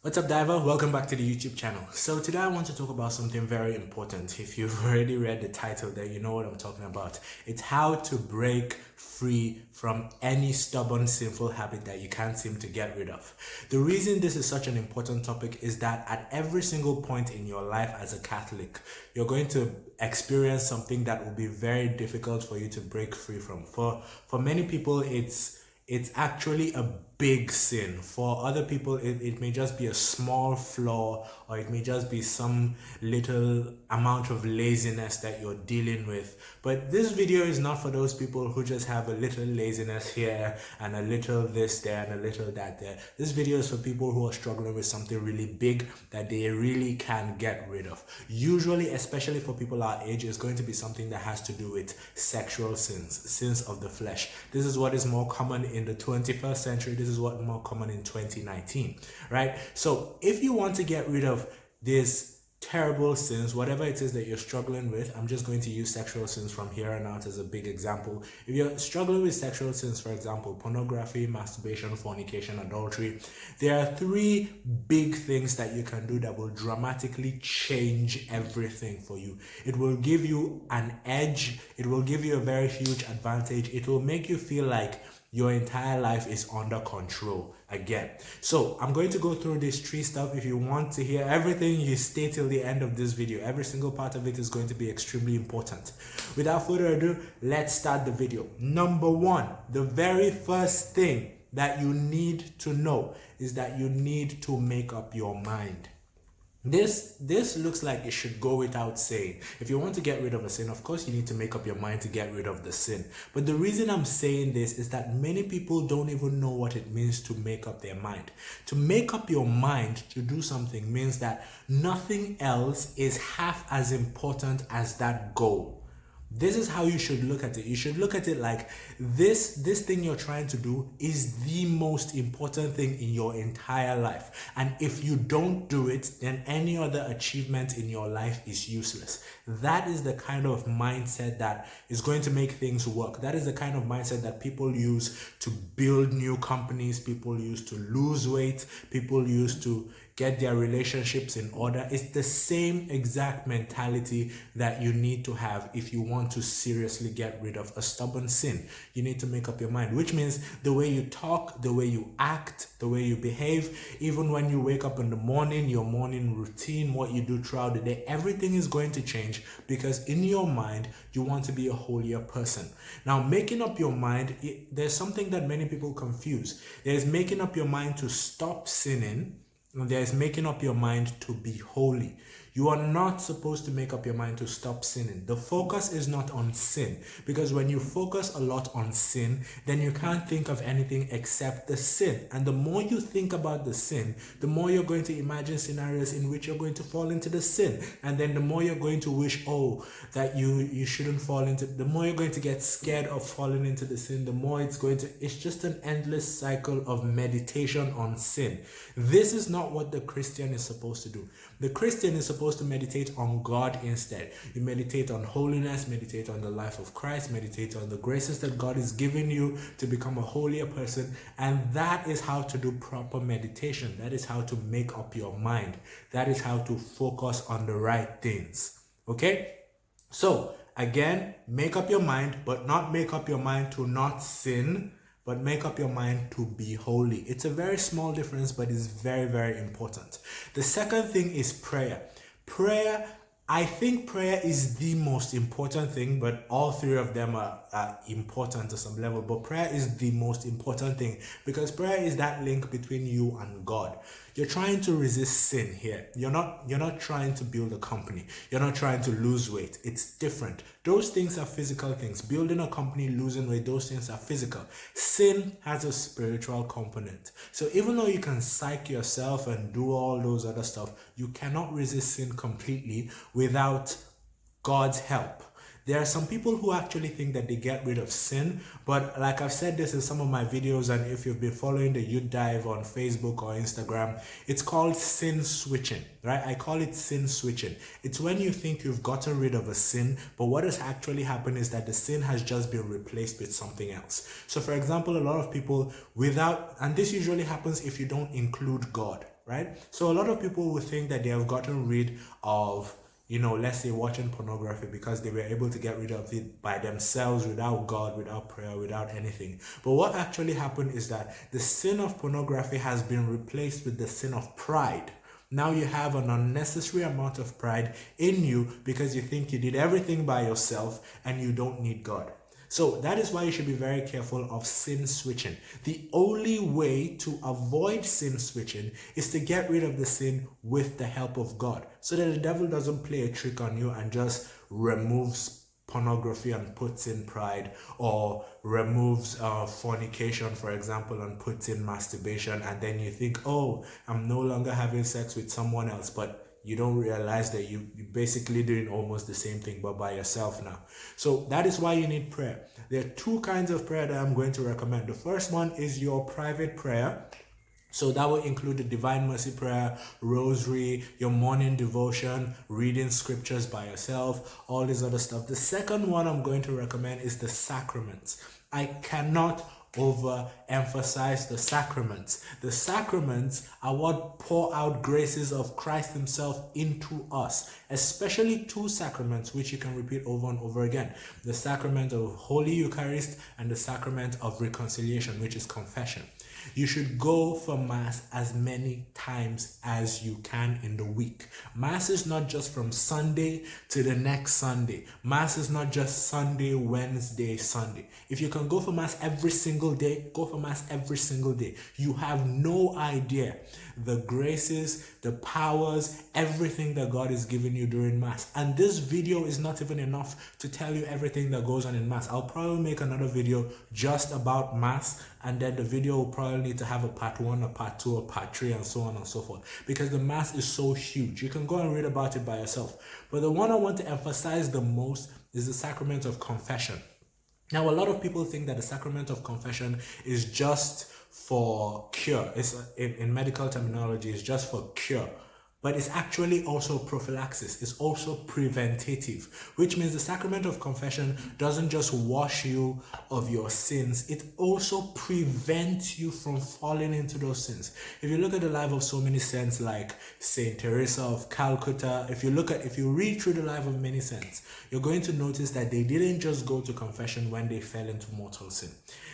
What's up, Diver? Welcome back to the YouTube channel. So today I want to talk about something very important. If you've already read the title, then you know what I'm talking about. It's how to break free from any stubborn sinful habit that you can't seem to get rid of. The reason this is such an important topic is that at every single point in your life as a Catholic, you're going to experience something that will be very difficult for you to break free from. For many people, it's actually a big sin. For other people, it may just be a small flaw, or it may just be some little amount of laziness that you're dealing with. But this video is not for those people who just have a little laziness here and a little this there and a little that there. This video is for people who are struggling with something really big that they really can get rid of. Usually, especially for people our age, it's going to be something that has to do with sexual sins of the flesh. This is what is more common in the 21st century. This is what more common in 2019, right? So if you want to get rid of these terrible sins, whatever it is that you're struggling with, I'm just going to use sexual sins from here on out as a big example. If you're struggling with sexual sins, for example, pornography, masturbation, fornication, adultery, there are three big things that you can do that will dramatically change everything for you. It will give you an edge. It will give you a very huge advantage. It will make you feel like your entire life is under control again. So I'm going to go through this tree stuff. If you want to hear everything, you stay till the end of this video. Every single part of it is going to be extremely important. Without further ado, let's start the video. Number one, the very first thing that you need to know is that you need to make up your mind. This looks like it should go without saying. If you want to get rid of a sin, of course you need to make up your mind to get rid of the sin. But the reason I'm saying this is that many people don't even know what it means to make up their mind. To make up your mind to do something means that nothing else is half as important as that goal. This is how you should look at it. You should look at it like this thing you're trying to do is the most important thing in your entire life. And if you don't do it, then any other achievement in your life is useless. That is the kind of mindset that is going to make things work. That is the kind of mindset that people use to build new companies, people use to lose weight, people use to get their relationships in order. It's the same exact mentality that you need to have if you want to seriously get rid of a stubborn sin. You need to make up your mind, which means the way you talk, the way you act, the way you behave, even when you wake up in the morning, your morning routine, what you do throughout the day, everything is going to change because in your mind, you want to be a holier person. Now, making up your mind, there's something that many people confuse. There's making up your mind to stop sinning, and there's making up your mind to be holy. You are not supposed to make up your mind to stop sinning. The focus is not on sin, because when you focus a lot on sin, then you can't think of anything except the sin. And the more you think about the sin, the more you're going to imagine scenarios in which you're going to fall into the sin. And then the more you're going to wish, that you shouldn't fall into, the more you're going to get scared of falling into the sin, the more it's just an endless cycle of meditation on sin. This is not what the Christian is supposed to do. The Christian is supposed to meditate on God instead. You meditate on holiness, meditate on the life of Christ, meditate on the graces that God is giving you to become a holier person. And that is how to do proper meditation. That is how to make up your mind. That is how to focus on the right things. Okay? So, again, make up your mind, but not make up your mind to not sin, but make up your mind to be holy. It's a very small difference, but it's very, very important. The second thing is prayer. I think prayer is the most important thing, but all three of them are important to some level. But prayer is the most important thing because prayer is that link between you and God. You're trying to resist sin here. You're not trying to build a company. You're not trying to lose weight. It's different. Those things are physical things. Building a company, losing weight, those things are physical. Sin has a spiritual component. So even though you can psych yourself and do all those other stuff, you cannot resist sin completely without God's help. There are some people who actually think that they get rid of sin, but like I've said this in some of my videos, and if you've been following the Youth Dive on Facebook or Instagram, it's called sin switching, right? I call it sin switching. It's when you think you've gotten rid of a sin, but what has actually happened is that the sin has just been replaced with something else. So for example, a lot of people and this usually happens if you don't include God, right? So a lot of people will think that they have gotten rid of, let's say watching pornography because they were able to get rid of it by themselves without God, without prayer, without anything. But what actually happened is that the sin of pornography has been replaced with the sin of pride. Now you have an unnecessary amount of pride in you because you think you did everything by yourself and you don't need God. So that is why you should be very careful of sin switching. The only way to avoid sin switching is to get rid of the sin with the help of God, so that the devil doesn't play a trick on you and just removes pornography and puts in pride, or removes fornication, for example, and puts in masturbation, and then you think, oh, I'm no longer having sex with someone else, but you don't realize that you're basically doing almost the same thing but by yourself now. So that is why you need prayer. There are two kinds of prayer that I'm going to recommend. The first one is your private prayer. So that will include the Divine Mercy Prayer, Rosary, your morning devotion, reading scriptures by yourself, all this other stuff. The second one I'm going to recommend is the sacraments. I cannot overemphasize the sacraments. The sacraments are what pour out graces of Christ himself into us, especially two sacraments which you can repeat over and over again: the sacrament of Holy Eucharist and the sacrament of reconciliation, which is confession. You should go for Mass as many times as you can in the week. Mass is not just from Sunday to the next Sunday. Mass is not just Sunday, Wednesday, Sunday. If you can go for Mass every single day, go for Mass every single day. You have no idea the graces, the powers, everything that God is giving you during Mass. And this video is not even enough to tell you everything that goes on in Mass. I'll probably make another video just about Mass, and then the video will probably need to have a part 1, a part 2, a part 3, and so on and so forth, because the Mass is so huge. You can go and read about it by yourself. But the one I want to emphasize the most is the sacrament of confession. Now, a lot of people think that the sacrament of confession is just for cure. It's in medical terminology, it's just for cure. But it's actually also prophylaxis. It's also preventative, which means the sacrament of confession doesn't just wash you of your sins, it also prevents you from falling into those sins. If you look at the life of so many saints like Saint Teresa of Calcutta, if you read through the life of many saints, you're going to notice that they didn't just go to confession when they fell into mortal sin.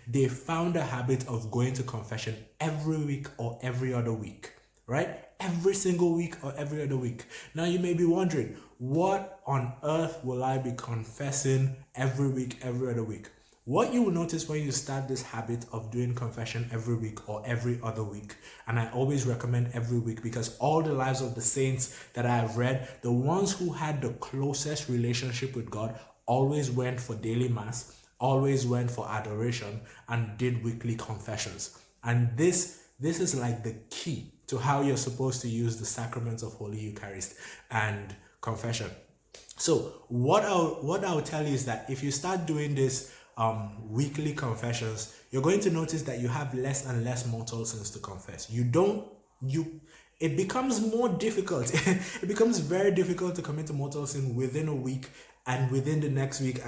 They found a habit of going to confession every week or every other week, right? Every single week or every other week. Now you may be wondering, what on earth will I be confessing every week, every other week? What you will notice when you start this habit of doing confession every week or every other week, and I always recommend every week because all the lives of the saints that I have read, the ones who had the closest relationship with God always went for daily Mass, always went for adoration, and did weekly confessions. And this is like the key to how you're supposed to use the sacraments of Holy Eucharist and confession. So what I'll tell you is that if you start doing this weekly confessions, you're going to notice that you have less and less mortal sins to confess. It becomes more difficult. It becomes very difficult to commit a mortal sin within a week and within the next week,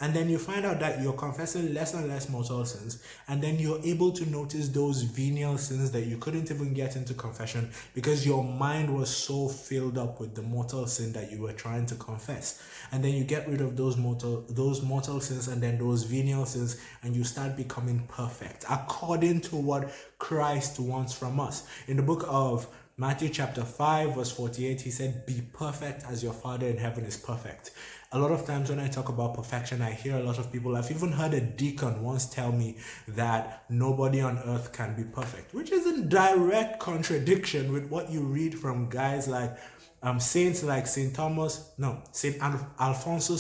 and then you find out that you're confessing less and less mortal sins, and then you're able to notice those venial sins that you couldn't even get into confession because your mind was so filled up with the mortal sin that you were trying to confess. And then you get rid of those mortal sins and then those venial sins, and you start becoming perfect according to what Christ wants from us. In the book of Matthew chapter 5 verse 48, he said, "Be perfect as your Father in heaven is perfect." A lot of times when I talk about perfection, I hear a lot of people, I've even heard a deacon once tell me that nobody on earth can be perfect, which is in direct contradiction with what you read from guys like saints like Saint Alphonsus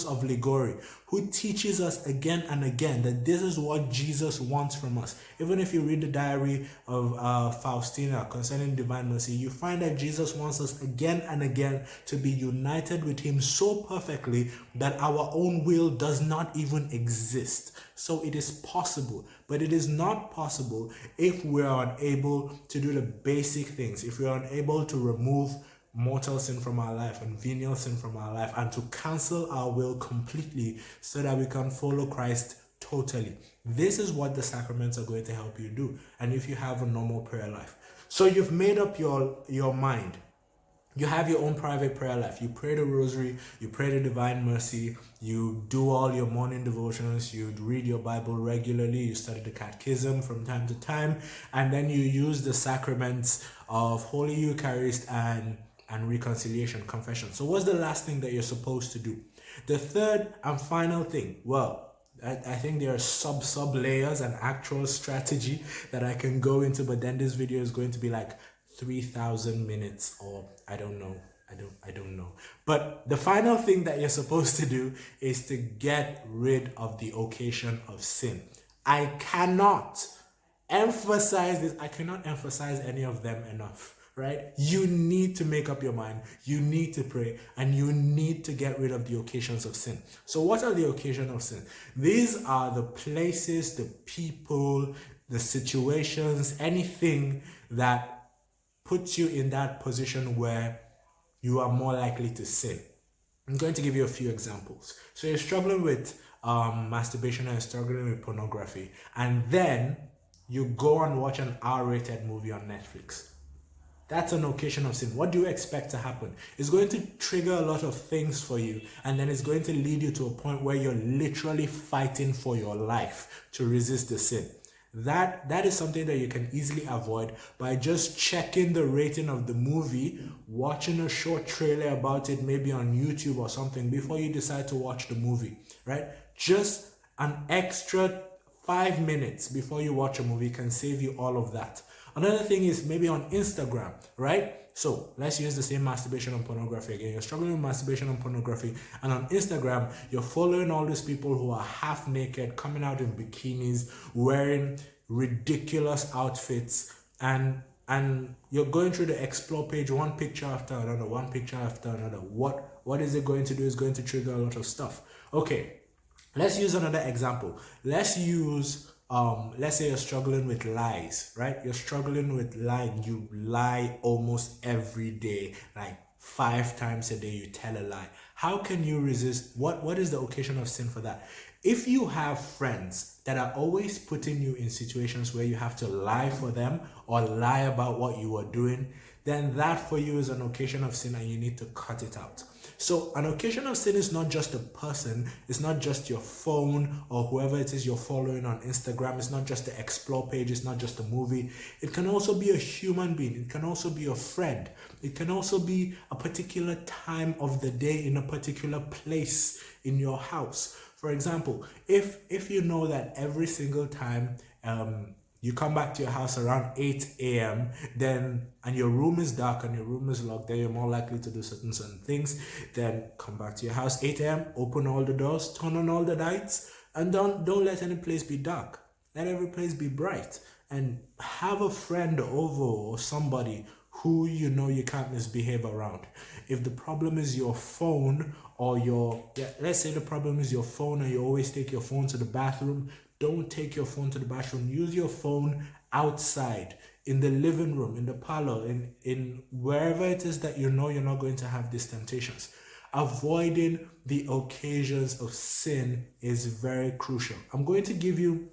of Liguori, who teaches us again and again that this is what Jesus wants from us. Even if you read the diary of Faustina concerning Divine Mercy, you find that Jesus wants us again and again to be united with him so perfectly that our own will does not even exist. So it is possible, but it is not possible if we are unable to do the basic things, if we are unable to remove mortal sin from our life and venial sin from our life, and to cancel our will completely so that we can follow Christ totally. This is what the sacraments are going to help you do, and if you have a normal prayer life. So you've made up your mind. You have your own private prayer life. You pray the rosary, you pray the divine mercy, you do all your morning devotions, you read your Bible regularly, you study the catechism from time to time, and then you use the sacraments of Holy Eucharist and reconciliation, confession. So what's the last thing that you're supposed to do? The third and final thing, well, I think there are sub layers and actual strategy that I can go into, but then this video is going to be like 3,000 minutes, or I don't know. But the final thing that you're supposed to do is to get rid of the occasion of sin. I cannot emphasize this. I cannot emphasize any of them enough, right? You need to make up your mind. You need to pray, and you need to get rid of the occasions of sin. So what are the occasions of sin? These are the places, the people, the situations, anything that puts you in that position where you are more likely to sin. I'm going to give you a few examples. So you're struggling with masturbation and struggling with pornography, and then you go and watch an R-rated movie on Netflix. That's an occasion of sin. What do you expect to happen? It's going to trigger a lot of things for you, and then it's going to lead you to a point where you're literally fighting for your life to resist the sin. That is something that you can easily avoid by just checking the rating of the movie, watching a short trailer about it, maybe on YouTube or something, before you decide to watch the movie, right? Just an extra 5 minutes before you watch a movie can save you all of that. Another thing is maybe on Instagram, right? So let's use the same masturbation and pornography again. You're struggling with masturbation and pornography, and on Instagram, you're following all these people who are half naked, coming out in bikinis, wearing ridiculous outfits, and you're going through the explore page, one picture after another, one picture after another. What is it going to do? Is going to trigger a lot of stuff. Okay, let's use another example. Let's use let's say you're struggling with lies, right? You're struggling with lying. You lie almost every day, like 5 times a day you tell a lie. How can you resist? What is the occasion of sin for that? If you have friends that are always putting you in situations where you have to lie for them or lie about what you are doing, then that for you is an occasion of sin, and you need to cut it out. So an occasion of sin is not just a person, it's not just your phone or whoever it is you're following on Instagram, it's not just the explore page, it's not just a movie. It can also be a human being, it can also be a friend, it can also be a particular time of the day in a particular place in your house. For example, if you know that every single time you come back to your house around 8 a.m., and your room is dark and your room is locked, then you're more likely to do certain things. Then come back to your house 8 a.m., open all the doors, turn on all the lights, and don't let any place be dark. Let every place be bright, and have a friend over or somebody who you know you can't misbehave around. If the problem is your phone, or let's say the problem is your phone and you always take your phone to the bathroom, don't take your phone to the bathroom. Use your phone outside, in the living room, in the parlor, in wherever it is that you know you're not going to have these temptations. Avoiding the occasions of sin is very crucial. I'm going to give you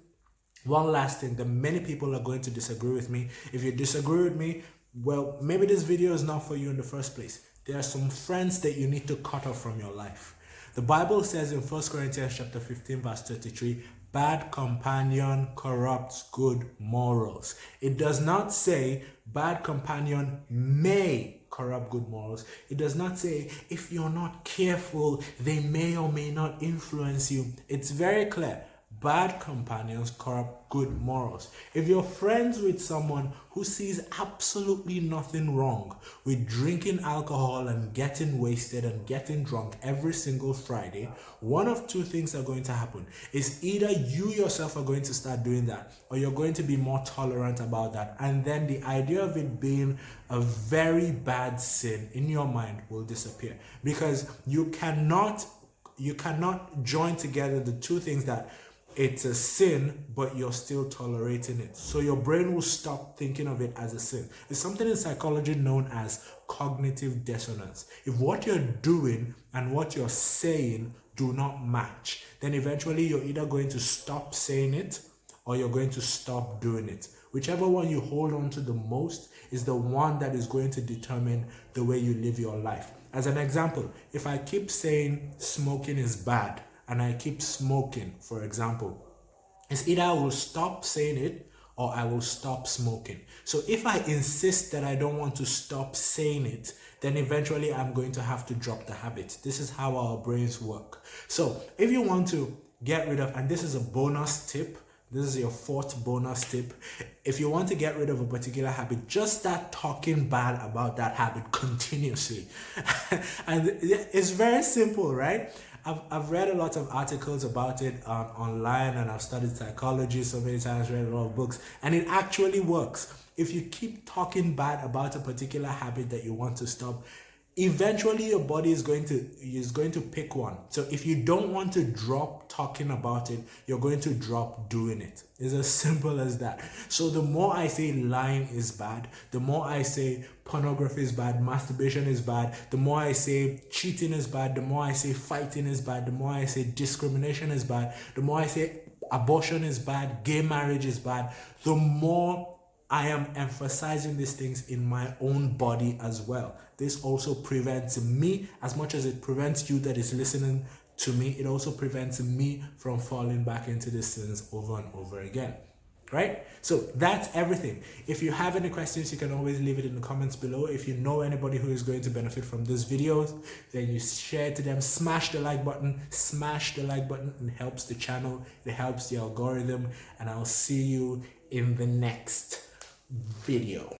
one last thing that many people are going to disagree with me. If you disagree with me, well, maybe this video is not for you in the first place. There are some friends that you need to cut off from your life. The Bible says in 1 Corinthians chapter 15 verse 33, bad companion corrupts good morals. It does not say bad companion may corrupt good morals. It does not say if you're not careful, they may or may not influence you. It's very clear. Bad companions corrupt good morals. If you're friends with someone who sees absolutely nothing wrong with drinking alcohol and getting wasted and getting drunk every single Friday, one of two things are going to happen. Is either you yourself are going to start doing that, or you're going to be more tolerant about that, and then the idea of it being a very bad sin in your mind will disappear, because you cannot join together the two things, that it's a sin, but you're still tolerating it. So your brain will stop thinking of it as a sin. It's something in psychology known as cognitive dissonance. If what you're doing and what you're saying do not match, then eventually you're either going to stop saying it or you're going to stop doing it, Whichever one you hold on to the most is the one that is going to determine the way you live your life. As an example, if I keep saying smoking is bad and I keep smoking, for example, it's either I will stop saying it or I will stop smoking. So if I insist that I don't want to stop saying it, then eventually I'm going to have to drop the habit. This is how our brains work. So if you want to get rid of, and this is a bonus tip, this is your fourth bonus tip. If you want to get rid of a particular habit, just start talking bad about that habit continuously. And it's very simple, right? I've read a lot of articles about it online, and I've studied psychology so many times, read a lot of books, and it actually works. If you keep talking bad about a particular habit that you want to stop, eventually your body is going to pick one. So if you don't want to drop talking about it, you're going to drop doing it. It's as simple as that. So the more I say lying is bad, the more I say pornography is bad, masturbation is bad, the more I say cheating is bad, the more I say fighting is bad, the more I say discrimination is bad, the more I say abortion is bad, gay marriage is bad, the more I am emphasizing these things in my own body as well. This also prevents me, as much as it prevents you that is listening to me, it also prevents me from falling back into these sins over and over again. Right? So that's everything. If you have any questions, you can always leave it in the comments below. If you know anybody who is going to benefit from this video, then you share it to them. Smash the like button. Smash the like button. It helps the channel. It helps the algorithm. And I'll see you in the next video.